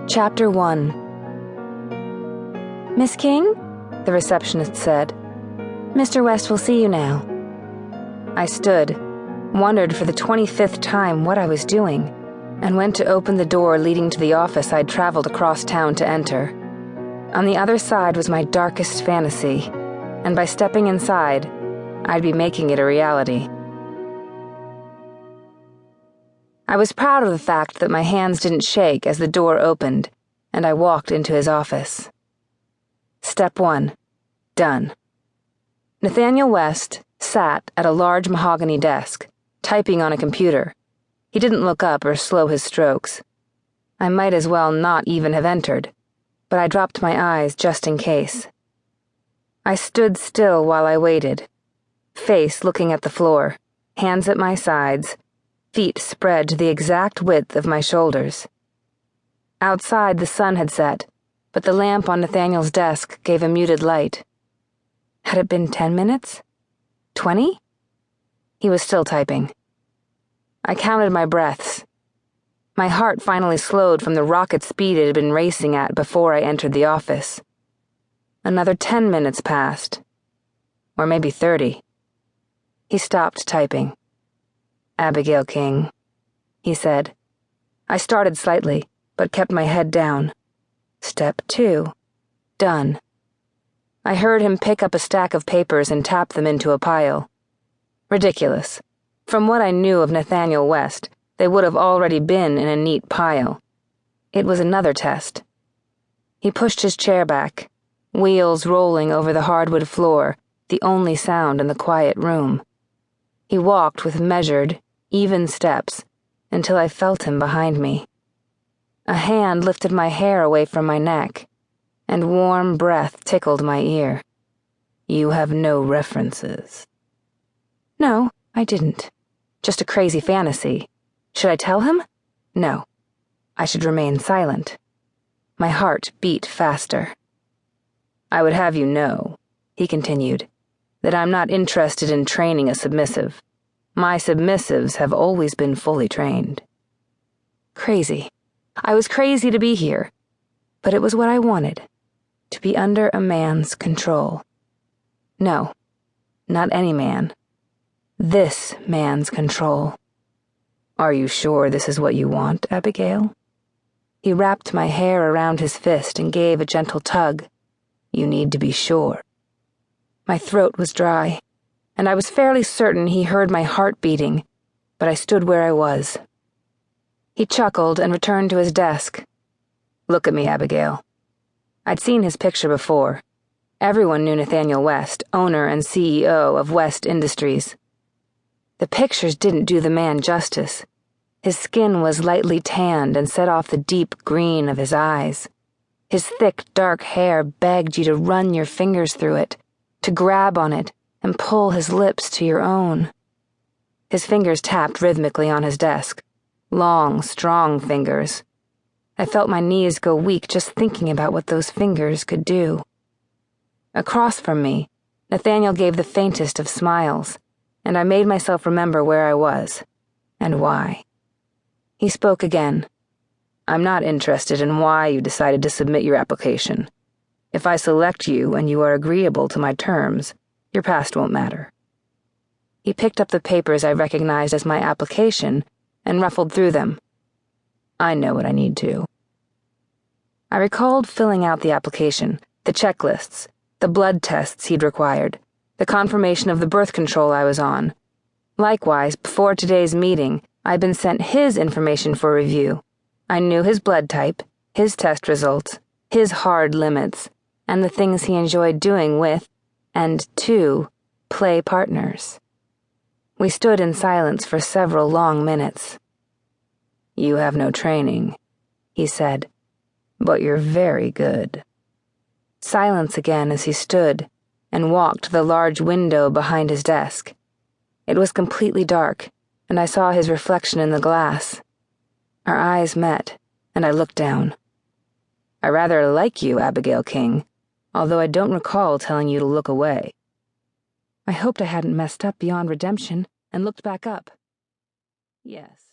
Chapter 1. "Miss King?" the receptionist said. "Mr. West will see you now." I stood, wondered for the 25th time what I was doing, and went to open the door leading to the office I'd traveled across town to enter. On the other side was my darkest fantasy, and by stepping inside, I'd be making it a reality. I was proud of the fact that my hands didn't shake as the door opened, and I walked into his office. Step 1. Done. Nathaniel West sat at a large mahogany desk, typing on a computer. He didn't look up or slow his strokes. I might as well not even have entered, but I dropped my eyes just in case. I stood still while I waited, face looking at the floor, hands at my sides, feet spread to the exact width of my shoulders. Outside the sun had set, but the lamp on Nathaniel's desk gave a muted light. Had it been 10 minutes? 20? He was still typing. I counted my breaths. My heart finally slowed from the rocket speed it had been racing at before I entered the office. Another 10 minutes passed. Or maybe 30. He stopped typing. "Abigail King," he said. I started slightly, but kept my head down. Step 2. Done. I heard him pick up a stack of papers and tap them into a pile. Ridiculous. From what I knew of Nathaniel West, they would have already been in a neat pile. It was another test. He pushed his chair back, wheels rolling over the hardwood floor, the only sound in the quiet room. He walked with measured, even steps until I felt him behind me. A hand lifted my hair away from my neck, and warm breath tickled my ear. "You have no references." No, I didn't. Just a crazy fantasy. Should I tell him? No. I should remain silent. My heart beat faster. "I would have you know," he continued, "that I'm not interested in training a submissive. My submissives have always been fully trained." Crazy. I was crazy to be here, but it was what I wanted, to be under a man's control. No, not any man. This man's control. "Are you sure this is what you want, Abigail?" He wrapped my hair around his fist and gave a gentle tug. "You need to be sure." My throat was dry, and I was fairly certain he heard my heart beating, but I stood where I was. He chuckled and returned to his desk. "Look at me, Abigail." I'd seen his picture before. Everyone knew Nathaniel West, owner and CEO of West Industries. The pictures didn't do the man justice. His skin was lightly tanned and set off the deep green of his eyes. His thick, dark hair begged you to run your fingers through it, to grab on it, and pull his lips to your own. His fingers tapped rhythmically on his desk. Long, strong fingers. I felt my knees go weak just thinking about what those fingers could do. Across from me, Nathaniel gave the faintest of smiles, and I made myself remember where I was, and why. He spoke again. "I'm not interested in why you decided to submit your application. If I select you and you are agreeable to my terms, your past won't matter." He picked up the papers I recognized as my application and ruffled through them. "I know what I need to." I recalled filling out the application, the checklists, the blood tests he'd required, the confirmation of the birth control I was on. Likewise, before today's meeting, I'd been sent his information for review. I knew his blood type, his test results, his hard limits, and the things he enjoyed doing with, and to, play partners. We stood in silence for several long minutes. "You have no training," he said, "but you're very good." Silence again as he stood and walked to the large window behind his desk. It was completely dark, and I saw his reflection in the glass. Our eyes met, and I looked down. "I rather like you, Abigail King, although I don't recall telling you to look away." I hoped I hadn't messed up beyond redemption and looked back up. Yes.